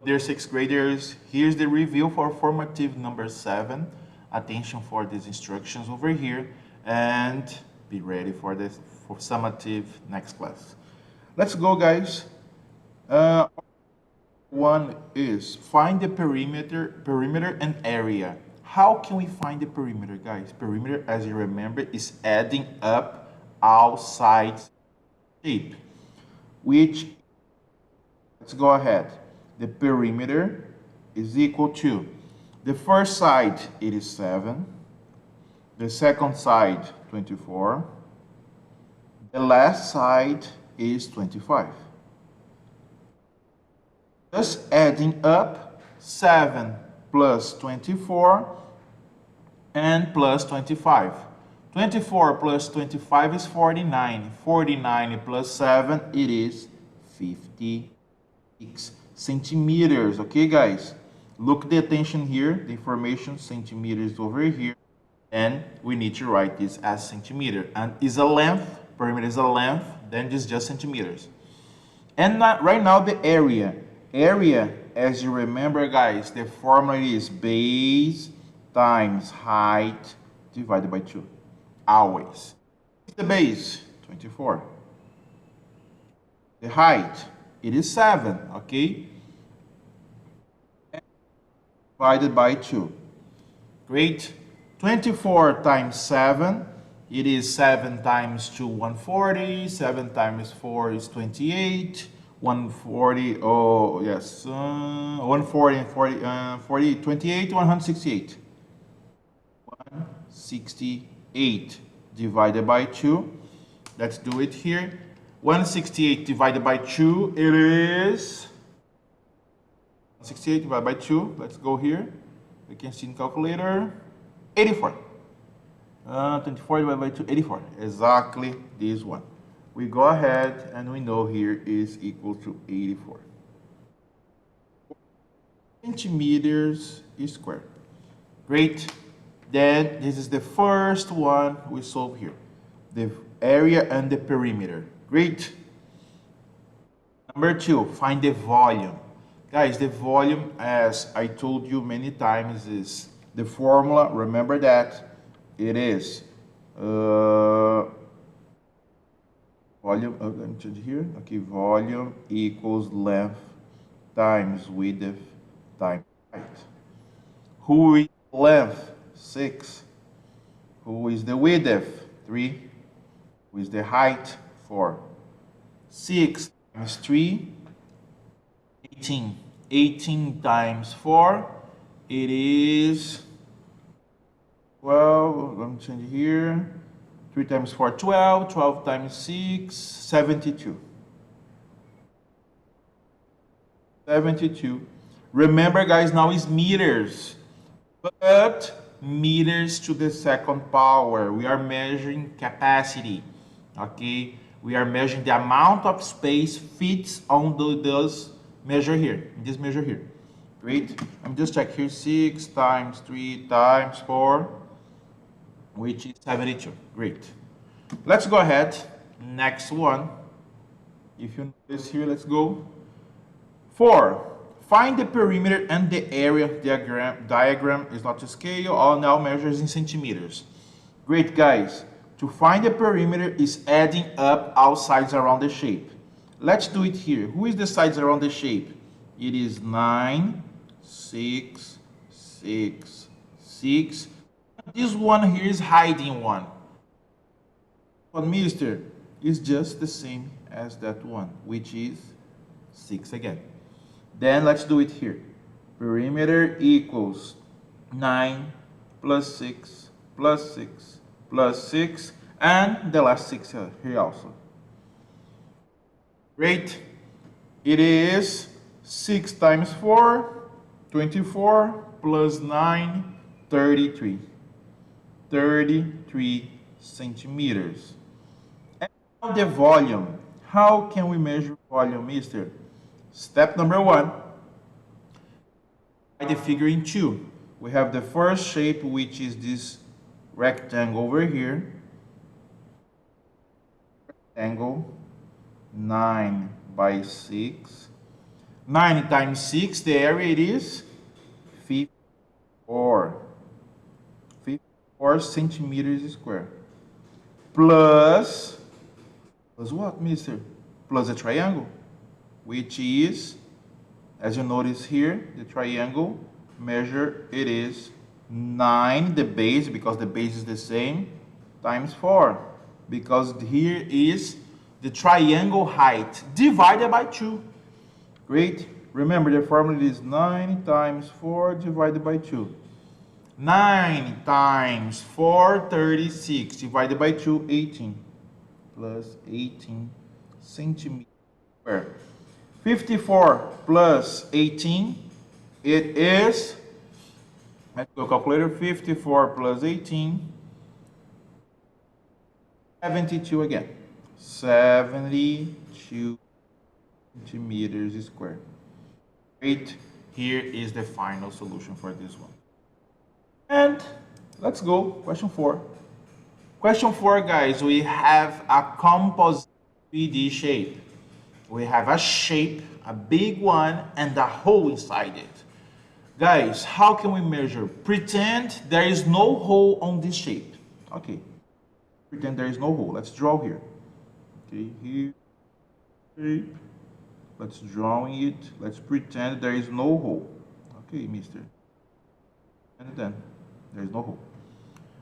Dear sixth graders, here's the review for formative number 7. Attention for these instructions over here and be ready for this for summative next class. Let's go, guys. Uh, One is find the perimeter and area. How can we find the perimeter, guys? Perimeter, as you remember, is adding up all sides shape, which, let's go ahead. The perimeter is equal to the first side, it is 7. The second side, 24. The last side is 25. Just adding up 7 plus 24 and plus 25. 24 plus 25 is 49. 49 plus 7, it is 56 centimeters. Okay, guys? Look the attention here. The information centimeters over here. And we need to write this as centimeter. And is a length, perimeter is a length, then this is just centimeters. And right now the area. Area, as you remember, guys, the formula is base times height divided by 2. Always. The base, 24. The height, it is 7, okay? Divided by 2. Great. 24 times 7, it is 7 times 2, 140. 7 times 4 is 28. 140, oh yes, 140 and 40, 28, 168. 168 divided by 2. Let's do it here. 168 divided by 2, it is 168 divided by 2. Let's go here. We can see in calculator. 84. 24 divided by 2, 84. Exactly this one. We go ahead and we know here is equal to 84 centimeters squared. Great. Then this is the first one we solve here. The area and the perimeter. Great. Number 2, find the volume. Guys, the volume, as I told you many times, is the formula. Remember that it is volume, let me change here. Okay, volume equals length times width times height. Who is length? 6. Who is the width? 3. Who is the height? 4. 6 times 3, 18. 18 times 4, it is 12. Let me change here. 3 times 4, 12. 12 times 6, 72. 72. Remember, guys, now is meters. But meters to the second power. We are measuring capacity. Okay? We are measuring the amount of space fits on this measure here. This measure here. Great. I'm just check here. 6 times 3 times 4. Which is 72. Great. Let's go ahead. Next one. If you notice here, let's go. 4. Find the perimeter and the area diagram is not to scale. All now measures in centimeters. Great, guys. To find the perimeter is adding up all sides around the shape. Let's do it here. Who is the sides around the shape? It is 9, 6, 6, 6. This one here is hiding one. But mister, is just the same as that one, which is 6 again. Then let's do it here. Perimeter equals 9 plus 6 plus 6 plus 6, and the last 6 here also. Great. It is 6 times 4, 24, plus 9, 33. 33 centimeters. And now the volume. How can we measure volume, mister? Step number 1. Write the figure in 2. We have the first shape, which is this rectangle over here. Rectangle 9 by 6. 9 times 6, the area it is 54. 54 centimeters square. Plus what, mister? Plus a triangle, which is, as you notice here, the triangle measure, it is 9, the base, because the base is the same, times 4. Because here is the triangle height divided by 2. Great. Remember, the formula is 9 times 4 divided by 2. 9 times 4, 36, divided by 2, 18. Plus 18 centimeters squared. 54 plus 18, it is, let's go calculator, 54 plus 18, 72 again. 72 centimeters squared. Great. Here is the final solution for this one. And let's go, question 4. Question 4, guys, we have a composite 3D shape. We have a shape, a big one, and a hole inside it. Guys, how can we measure? Pretend there is no hole on this shape. Okay. Pretend there is no hole. Let's draw here. Okay, here. Shape. Let's draw it. Let's pretend there is no hole. Okay, mister. And then there is no hole.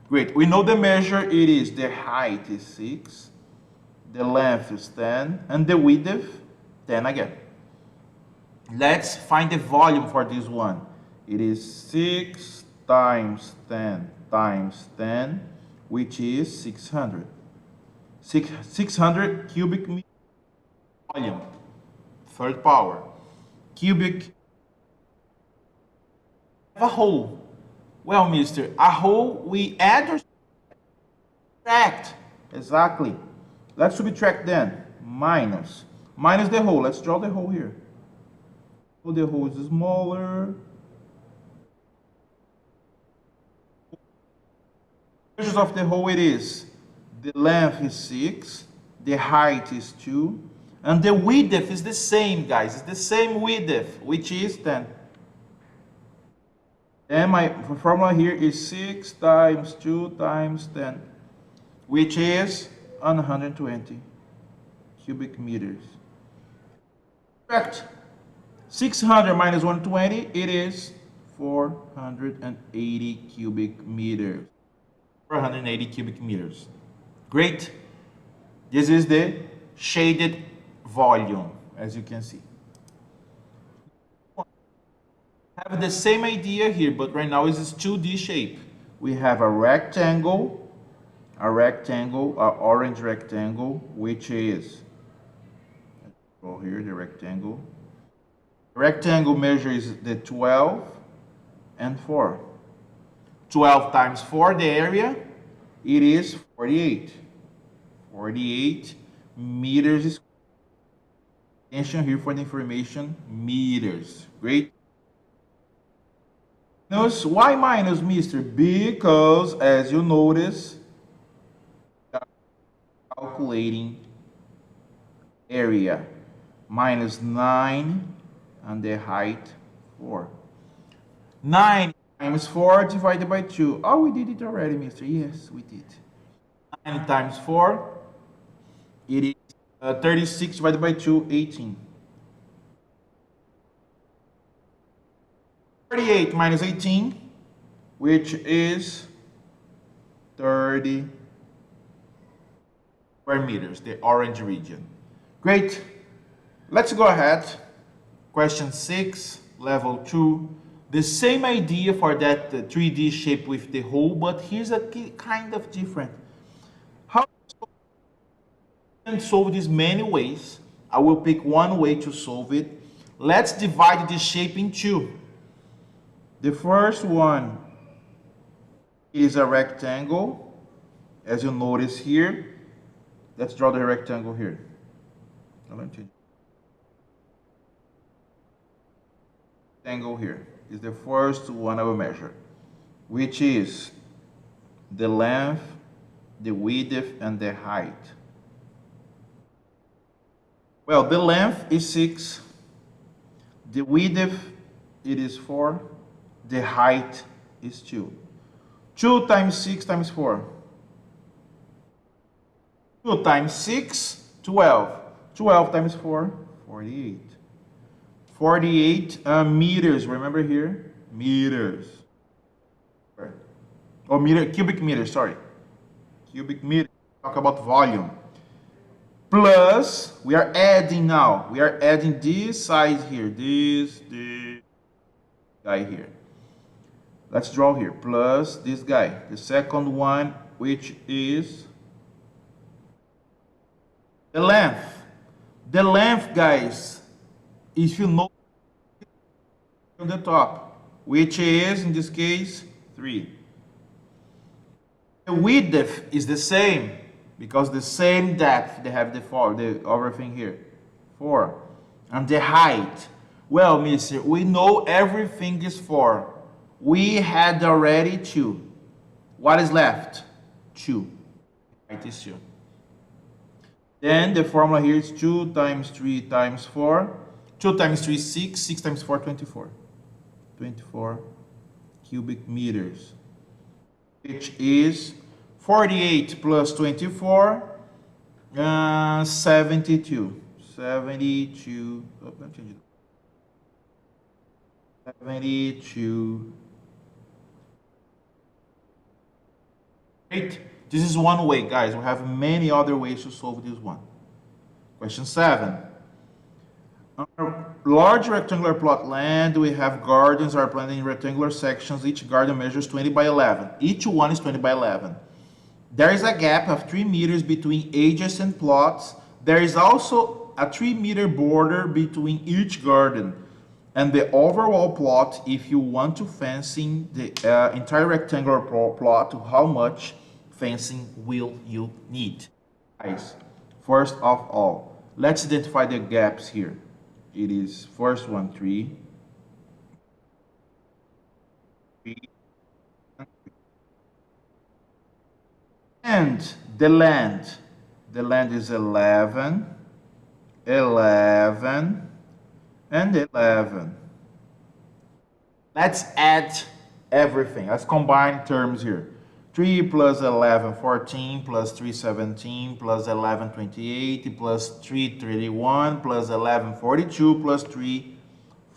Great. We know the measure. It is the height is 6. The length is 10. And the width, 10 again. Let's find the volume for this one. It is 6 times 10 times 10, which is 600. 600 cubic meter volume. Third power. Cubic. A hole. Well, mister, a hole we add or subtract? Exactly. Let's subtract then. Minus. Minus the hole. Let's draw the hole here. So the hole is smaller. Measures of the hole it is. The length is 6. The height is 2. And the width is the same, guys. It's the same width, which is 10. And my formula here is 6 times 2 times 10, which is 120 cubic meters. Correct. 600 minus 120, it is 480 cubic meters. 480 cubic meters. Great. This is the shaded volume, as you can see. Have the same idea here, but right now it's this 2D shape. We have a rectangle, an orange rectangle, which is, let's go here, the rectangle. The rectangle measures the 12 and 4. 12 times 4, the area, it is 48. 48 meters. Attention here for the information, meters. Great. Minus, why minus, mister? Because, as you notice, calculating area. Minus 9 and the height 4. 9 times 4 divided by 2. Oh, we did it already, mister. Yes, we did. 9 times 4, it is 36 divided by 2, 18. 38 minus 18, which is 30 square meters, the orange region. Great. Let's go ahead. Question 6, level 2. The same idea for that 3D shape with the hole, but here's a kind of different. How you can solve this many ways. I will pick one way to solve it. Let's divide the shape in two. The first one is a rectangle, as you notice here. Let's draw the rectangle here. Rectangle here is the first one I will measure, which is the length, the width, and the height. Well, the length is 6. The width, it is 4. The height is 2. 2 times 6 times 4. 2 times 6, 12. 12 times 4, 48. 48 meters, remember here? Meters. Oh, cubic meters, sorry. Cubic meter, talk about volume. Plus, we are adding now. We are adding this side here. This guy here. Let's draw here. Plus this guy. The second one, which is the length. The length, guys, if you know on the top, which is, in this case, 3. The width is the same, because the same depth, they have the everything here, 4. And the height, well, mister, we know everything is 4. We had already 2. What is left? 2. Height is 2. Then the formula here is 2 times 3 times 4. 2 times 3 is 6. 6 times 4, 24. 24 cubic meters, which is 48 plus 24, 72. 72. Oh, 72. Great. This is one way, guys. We have many other ways to solve this one. Question 7. On a large rectangular plot land, we have gardens are planted in rectangular sections. Each garden measures 20 by 11. Each one is 20 by 11. There is a gap of 3 meters between adjacent plots. There is also a 3-meter border between each garden. And the overall plot, if you want to fencing the entire rectangular plot, how much fencing will you need? Guys, first of all, let's identify the gaps here. It is first one, 3. 3. And the land is 11, 11, and 11. Let's add everything. Let's combine terms here. 3 plus 11, 14, plus 3, 17, plus 11, 28, plus 3, 31, plus 11, 42, plus 3,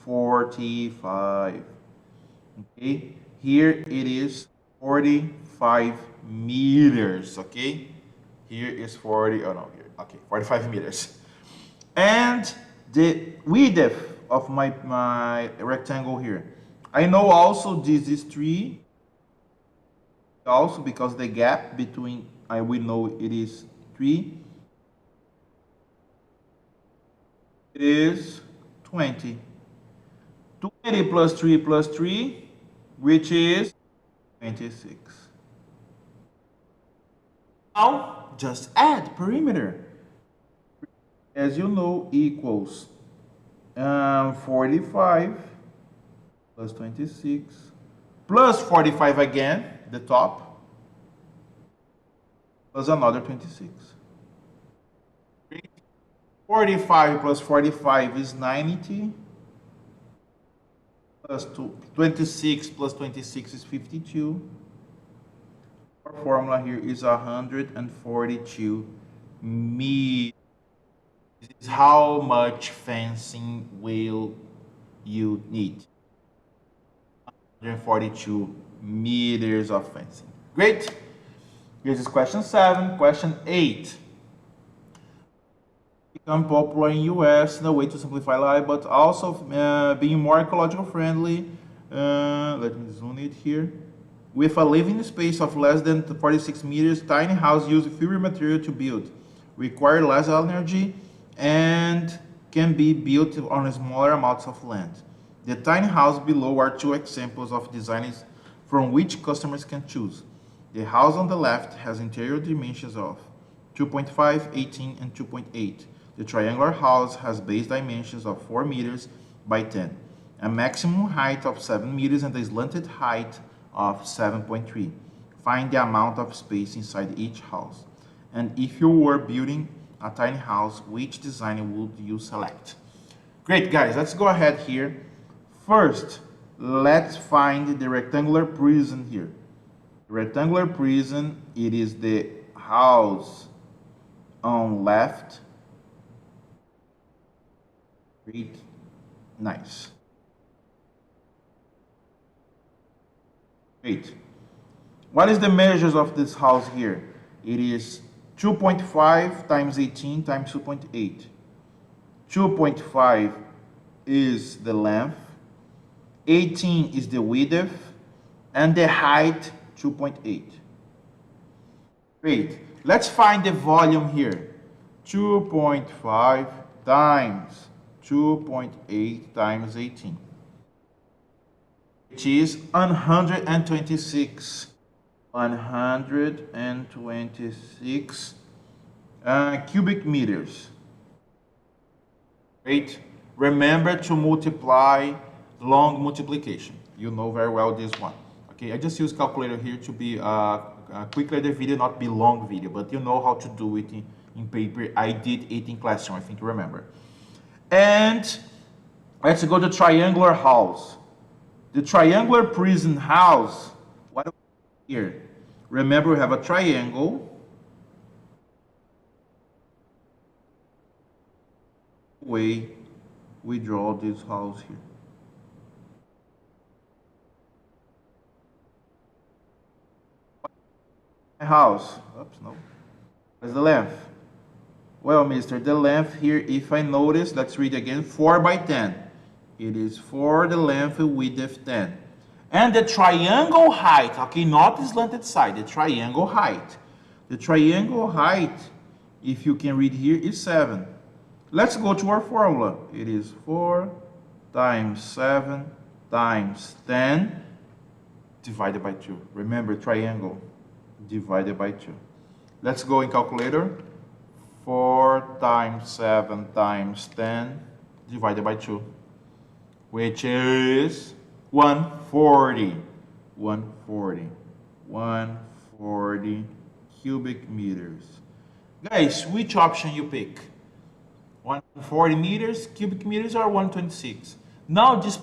45. Okay, here it is 45 meters, okay? Here is 40, oh no, here, okay, 45 meters. And the width of my rectangle here. I know also this is 3, also because the gap between, we know it is 3. It is 20. 20 plus 3, which is 26. Now, just add perimeter. As you know, equals 45 plus 26 plus 45 again, the top, plus another 26. 45 plus 45 is 90. Plus 26 plus 26 is 52. Our formula here is 142 meters. This is how much fencing will you need. 142 meters of fencing. Great. Here's this question 7. Question 8. Become popular in US in a way to simplify life, but also being more ecological friendly. Let me zoom it here. With a living space of less than 46 meters, tiny house use fewer material to build, require less energy, and can be built on smaller amounts of land. The tiny house below are 2 examples of designs from which customers can choose. The house on the left has interior dimensions of 2.5, 18, and 2.8. The triangular house has base dimensions of 4 meters by 10, a maximum height of 7 meters and a slanted height of 7.3. Find the amount of space inside each house. And if you were building a tiny house, which design would you select? Great, guys. Let's go ahead here. First, let's find the rectangular prison here. Rectangular prison, it is the house on left. Great. Nice. Great. What is the measures of this house here? It is 2.5 times 18 times 2.8. 2.5 is the length, 18 is the width, and the height 2.8. Great. Let's find the volume here. 2.5 times 2.8 times 18, which is 126. 126 cubic meters. Great. Remember to multiply long multiplication. You know very well this one. Okay, I just use calculator here to be quicker the video, not be long video, but you know how to do it in paper. I did it in classroom, I think you remember. And let's go to triangular house. The triangular prison house, what do we have here? Remember, we have a triangle. Way we draw this house here. My house. Oops, no. What's the length? Well, mister, the length here, if I notice, let's read again, 4 by 10. It is 4, the length, width 10. And the triangle height, okay, not the slanted side, the triangle height. The triangle height, if you can read here, is 7. Let's go to our formula. It is 4 times 7 times 10 divided by 2. Remember, triangle divided by 2. Let's go in calculator. 4 times 7 times 10 divided by 2, which is 140. 140 cubic meters. Guys, which option you pick? 140 meters, cubic meters, or 126? Now this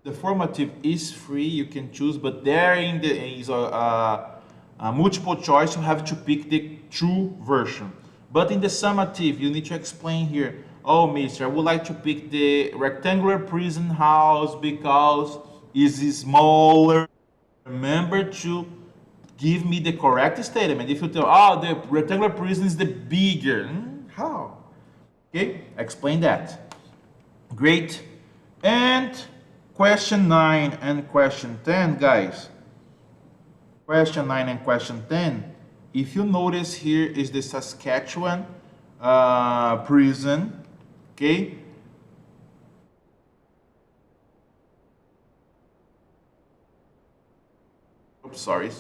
the formative is free, you can choose, but there in the is a multiple choice, you have to pick the true version. But in the summative, you need to explain here, oh, mister, I would like to pick the rectangular prison house because it's smaller. Remember to give me the correct statement. If you tell, oh, the rectangular prison is the bigger, how? Okay, explain that. Great. And question 9 and question 10, guys. Question 9 and question 10. If you notice, here is the Saskatchewan prison. Okay. Oops, sorry.